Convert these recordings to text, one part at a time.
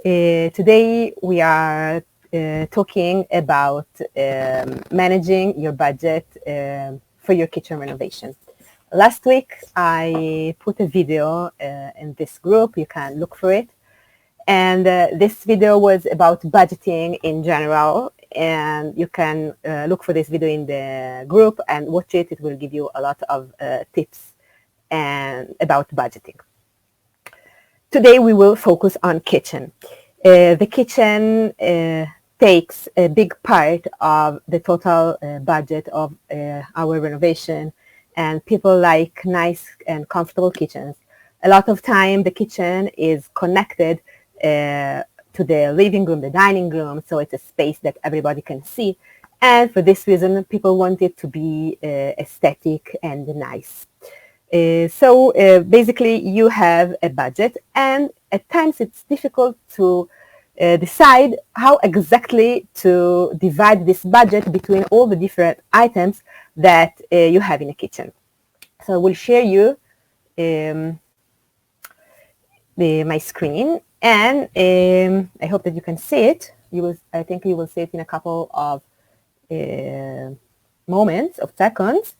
Today we are talking about managing your budget for your kitchen renovation. Last week I put a video in this group, you can look for it. And this video was about budgeting in general, and you can look for this video in the group and watch it. It will give you a lot of tips and about budgeting. Today we will focus on kitchen. The kitchen takes a big part of the total budget of our renovation, and people like nice and comfortable kitchens. A lot of time the kitchen is connected to the living room, the dining room, so it's a space that everybody can see. And for this reason, people want it to be aesthetic and nice. So basically you have a budget, and at times it's difficult to decide how exactly to divide this budget between all the different items that you have in a kitchen. So I will share you my screen, and I hope that you can see it. I think you will see it in a couple of moments of seconds.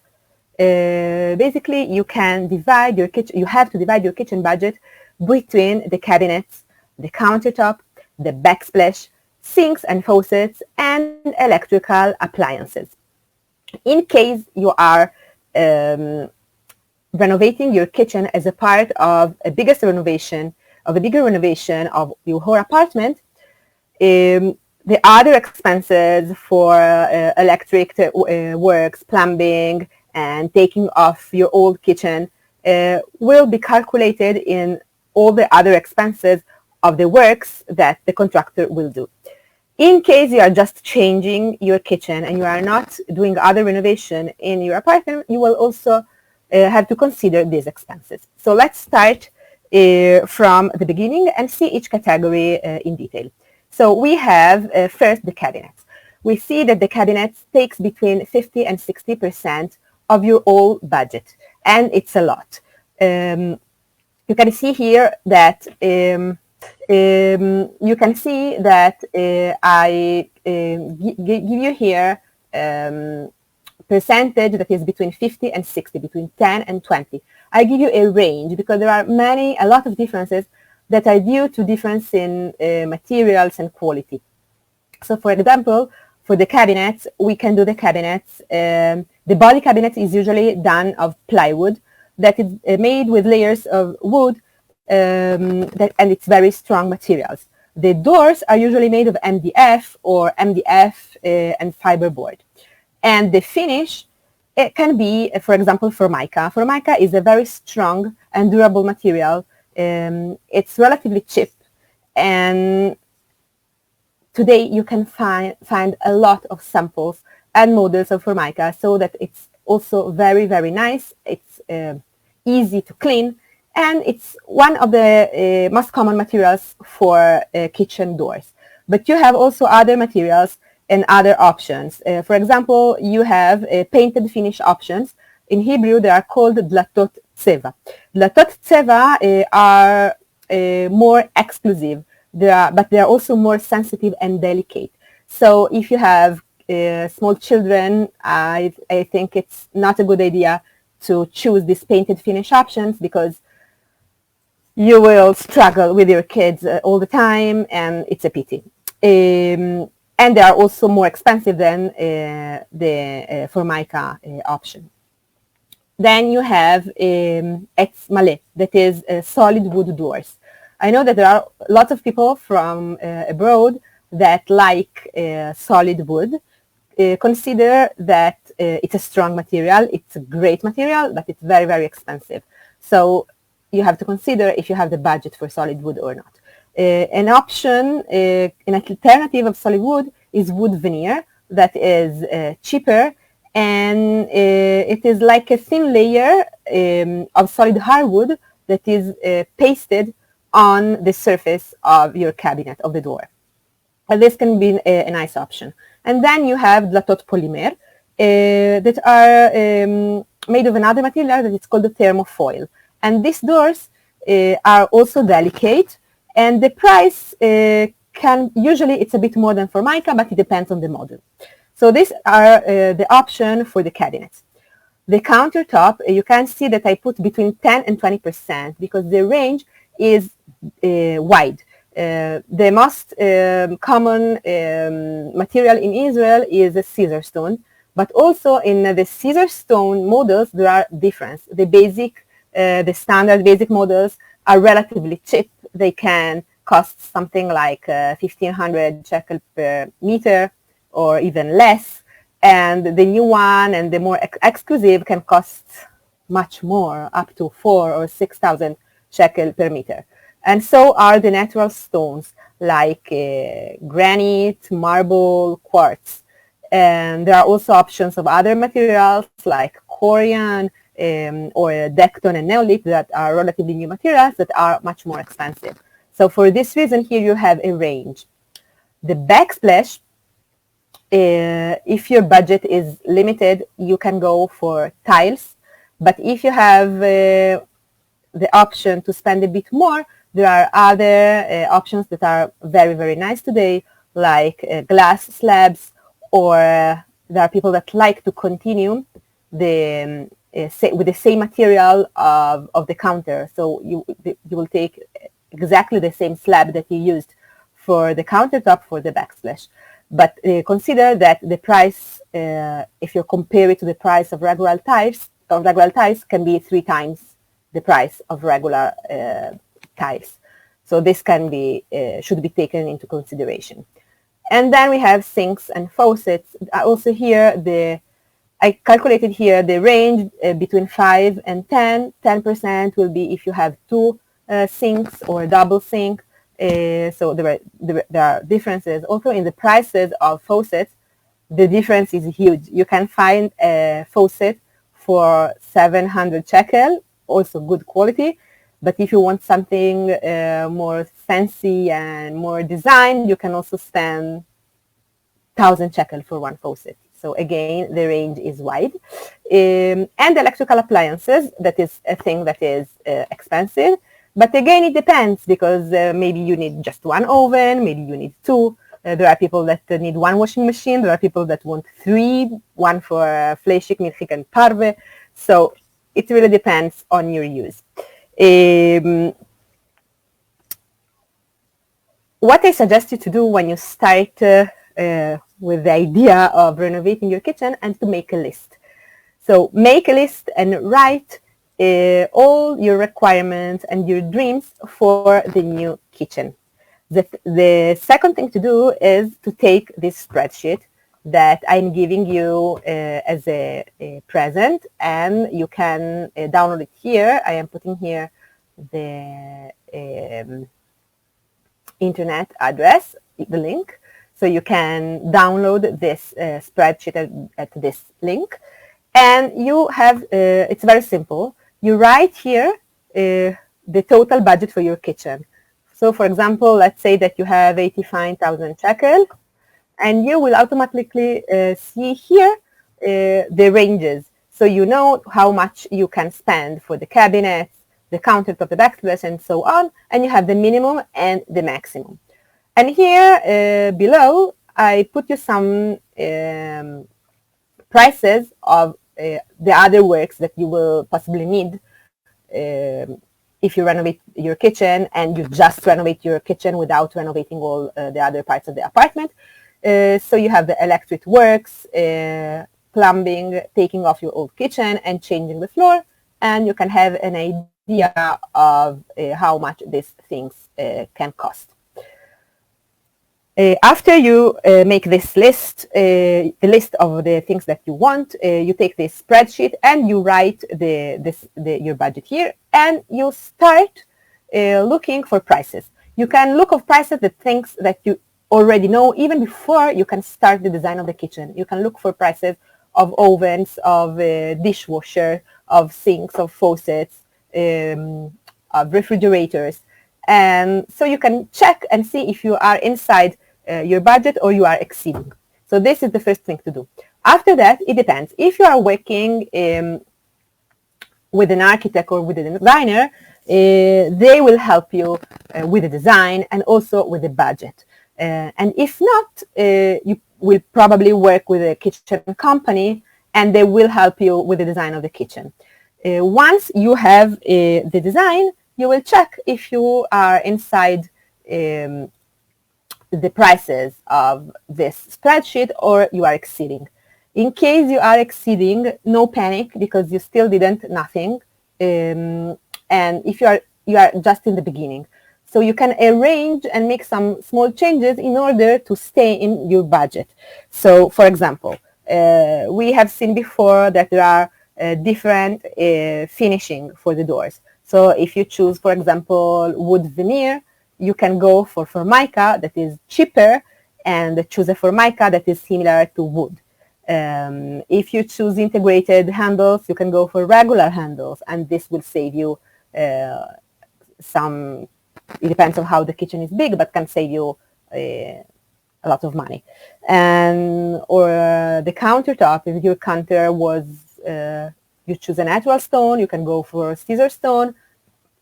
Basically, you can divide your kitchen. You have to divide your kitchen budget between the cabinets, the countertop, the backsplash, sinks and faucets, and electrical appliances. In case you are renovating your kitchen as a part of a bigger renovation of your whole apartment, the other expenses for electric works, plumbing, and taking off your old kitchen will be calculated in all the other expenses of the works that the contractor will do. In case you are just changing your kitchen and you are not doing other renovation in your apartment, you will also have to consider these expenses. So let's start from the beginning and see each category in detail. So we have first the cabinets. We see that the cabinets takes between 50 and 60% of your whole budget, and it's a lot. You can see here that I give you here percentage that is between 50 and 60, between 10 and 20. I give you a range because there are a lot of differences that are due to difference in materials and quality. So for example, for the cabinets, we can do the cabinets. The body cabinet is usually done of plywood that is made with layers of wood, and it's very strong materials. The doors are usually made of MDF or MDF and fiberboard. And the finish, it can be, for example, Formica. Formica is a very strong and durable material. It's relatively cheap, and today you can find a lot of samples and models of Formica, so that it's also very, very nice. It's easy to clean, and it's one of the most common materials for kitchen doors. But you have also other materials and other options. For example, you have painted finish options. In Hebrew, they are called dlatot tseva. Dlatot tseva are more exclusive, but they are also more sensitive and delicate. So if you have small children, I think it's not a good idea to choose these painted finish options, because you will struggle with your kids all the time, and it's a pity. And they are also more expensive than the Formica option. Then you have Etz Maleh, that is solid wood doors. I know that there are lots of people from abroad that like solid wood. Consider that it's a strong material, it's a great material, but it's very, very expensive. So you have to consider if you have the budget for solid wood or not. An option, an alternative of solid wood is wood veneer that is cheaper, and it is like a thin layer of solid hardwood that is pasted on the surface of your cabinet, of the door. And this can be a nice option. And then you have dlatot polymer that are made of another material that is called the thermofoil. And these doors are also delicate, And the price it's a bit more than Formica, but it depends on the model. So these are the option for the cabinets. The countertop, you can see that I put between 10 and 20% because the range is wide. The most common material in Israel is a Caesar stone, but also in the Caesar stone models there are differences. The standard basic models are relatively cheap. They can cost something like 1,500 shekel per meter or even less. And the new one and the more exclusive can cost much more, up to 4,000 or 6,000 shekel per meter. And so are the natural stones like granite, marble, quartz. And there are also options of other materials like corian or decton and neolith that are relatively new materials that are much more expensive. So for this reason, here you have a range. The Backsplash, if your budget is limited, you can go for tiles. But if you have the option to spend a bit more, there are other options that are very, very nice today, like glass slabs, or there are people that like to continue with the same material of the counter. So you will take exactly the same slab that you used for the countertop for the Backsplash. But consider that the price, if you compare it to the price of regular tiles, can be 3 times the price of regular tiles. So this should be taken into consideration. And then we have sinks and faucets. Also here, I calculated here the range between 5 and 10. 10% will be if you have 2 sinks or double sink. So there are differences. Also in the prices of faucets, the difference is huge. You can find a faucet for 700 shekel, also good quality. But if you want something more fancy and more designed, you can also spend 1,000 shekel for one faucet. So again, the range is wide. And electrical appliances, that is a thing that is expensive. But again, it depends because maybe you need just 1 oven, maybe you need 2. There are people that need 1 washing machine. There are people that want 3, 1 for fleshik, milchik, and parve. So it really depends on your use. What I suggest you to do when you start with the idea of renovating your kitchen and to make a list. So make a list and write all your requirements and your dreams for the new kitchen. The second thing to do is to take this spreadsheet that I'm giving you as a present, and you can download it here. I am putting here the internet address, the link. So you can download this spreadsheet at this link. And you have, it's very simple. You write here the total budget for your kitchen. So for example, let's say that you have 85,000 shekel, and you will automatically see here the ranges. So you know how much you can spend for the cabinets, the countertop, the backsplash, and so on. And you have the minimum and the maximum. And here below, I put you some prices of the other works that you will possibly need if you renovate your kitchen and you just renovate your kitchen without renovating all the other parts of the apartment. So you have the electric works, plumbing, taking off your old kitchen and changing the floor, and you can have an idea of how much these things can cost. After you make this list, the list of the things that you want, you take this spreadsheet and you write your budget here, and you start looking for prices. You can look for prices, the things that you already know, even before you can start the design of the kitchen. You can look for prices of ovens, of dishwasher, of sinks, of faucets, of refrigerators. And so you can check and see if you are inside your budget or you are exceeding. So this is the first thing to do. After that, it depends. If you are working with an architect or with a designer, they will help you with the design and also with the budget. And if not, you will probably work with a kitchen company and they will help you with the design of the kitchen. Once you have the design, you will check if you are inside the prices of this spreadsheet or you are exceeding. In case you are exceeding, no panic because you still didn't nothing. And if you are just in the beginning. So you can arrange and make some small changes in order to stay in your budget. So for example, we have seen before that there are different finishing for the doors. So if you choose, for example, wood veneer, you can go for formica that is cheaper and choose a formica that is similar to wood. If you choose integrated handles, you can go for regular handles, and this will save you some, it depends on how the kitchen is big, but can save you a lot of money. And or the countertop, if your counter was, you choose a natural stone, you can go for scissor stone,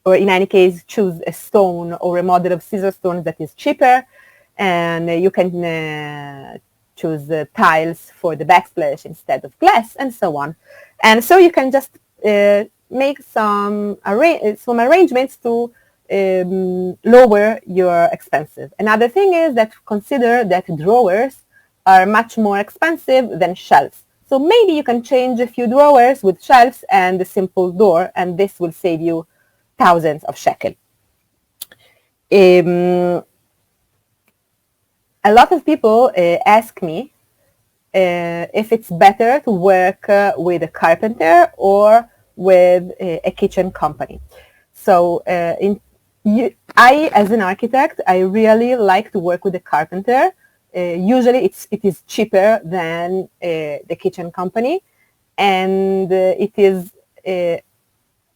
or in any case, choose a stone or a model of scissor stone that is cheaper, and you can choose tiles for the backsplash instead of glass, and so on. And so you can just make some arrangements to lower your expenses. Another thing is that consider that drawers are much more expensive than shelves. So maybe you can change a few drawers with shelves and a simple door, and this will save you thousands of shekel. A lot of people ask me if it's better to work with a carpenter or with a kitchen company. So I, as an architect, I really like to work with a carpenter. Usually it is cheaper than the kitchen company, and it is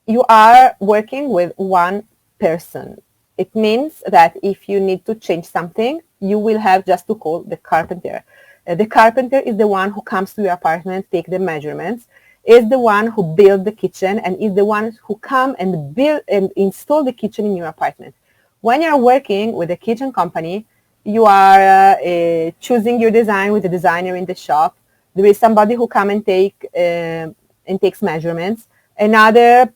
you are working with one person. It means that if you need to change something, you will have just to call the carpenter. The carpenter is the one who comes to your apartment, take the measurements, is the one who built the kitchen, and is the one who come and build and install the kitchen in your apartment. When you're working with a kitchen company, you are choosing your design with the designer in the shop. There is somebody who come and takes measurements. Another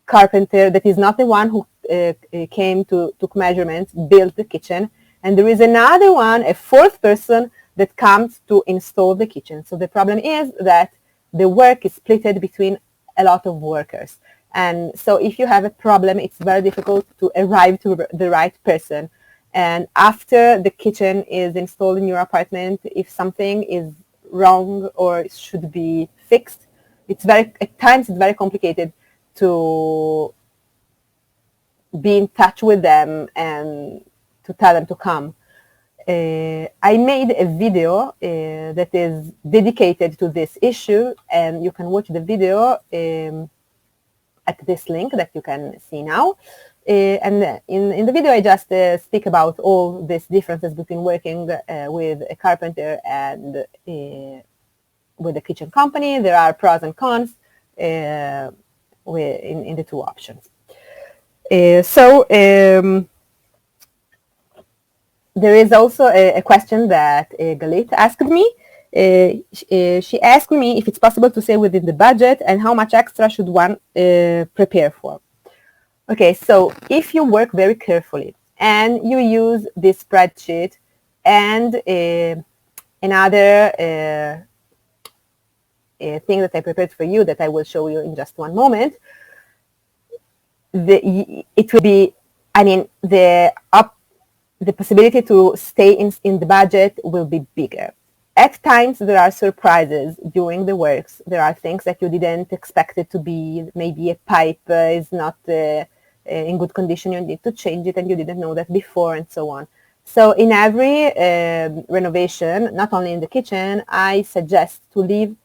carpenter that is not the one who came to took measurements, built the kitchen, and there is another one, a fourth person that comes to install the kitchen. So the problem is that the work is split between a lot of workers. And so if you have a problem, it's very difficult to arrive to the right person. And after the kitchen is installed in your apartment, if something is wrong or should be fixed, at times it's very complicated to be in touch with them and to tell them to come. I made a video that is dedicated to this issue, and you can watch the video at this link that you can see now. And in the video, I just speak about all these differences between working with a carpenter and with a kitchen company. There are pros and cons in the two options. There is also a question that Galit asked me. She asked me if it's possible to stay within the budget and how much extra should one prepare for. Okay, so if you work very carefully and you use this spreadsheet and another thing that I prepared for you that I will show you in just one moment, it will be, the possibility to stay in the budget will be bigger. At times, there are surprises during the works. There are things that you didn't expect it to be. Maybe a pipe is not in good condition. You need to change it, and you didn't know that before, and so on. So in every renovation, not only in the kitchen, I suggest to leave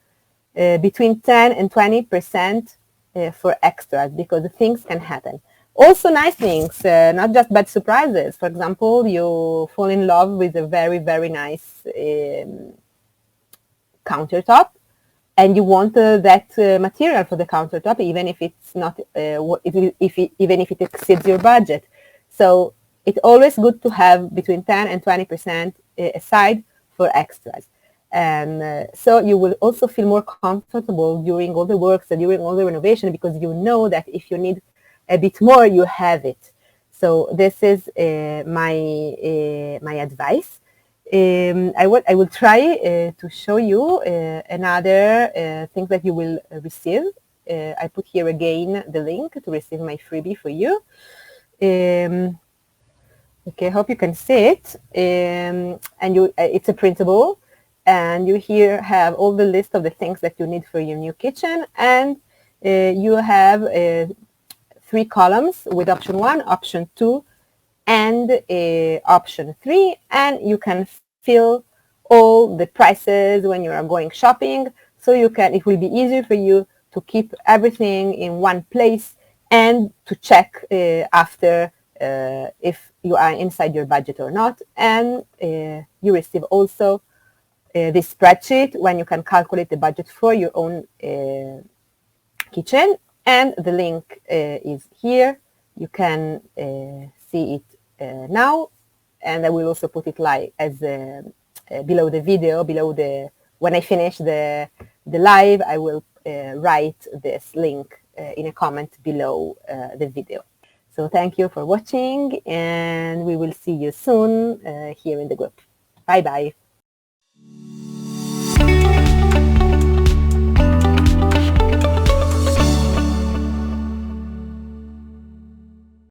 between 10 and 20% for extras, because things can happen. Also nice things, not just bad surprises. For example, you fall in love with a very, very nice countertop, and you want that material for the countertop, even if it's not, even if it exceeds your budget. So it's always good to have between 10 and 20% aside for extras. And so you will also feel more comfortable during all the works and during all the renovation, because you know that if you need a bit more, you have it. So this is my advice. I will try to show you another thing that you will receive. I put here again the link to receive my freebie for you. Okay, I hope you can see it. And it's a printable, and you here have all the list of the things that you need for your new kitchen, and you have 3 columns with option 1, option 2, and option 3, and you can fill all the prices when you are going shopping, so it will be easier for you to keep everything in one place and to check after if you are inside your budget or not. And you receive also this spreadsheet when you can calculate the budget for your own kitchen, and the link is here. You can see it now, and I will also put it as below the video, when I finish the live, I will write this link in a comment below the video. So thank you for watching, and we will see you soon here in the group. Bye bye.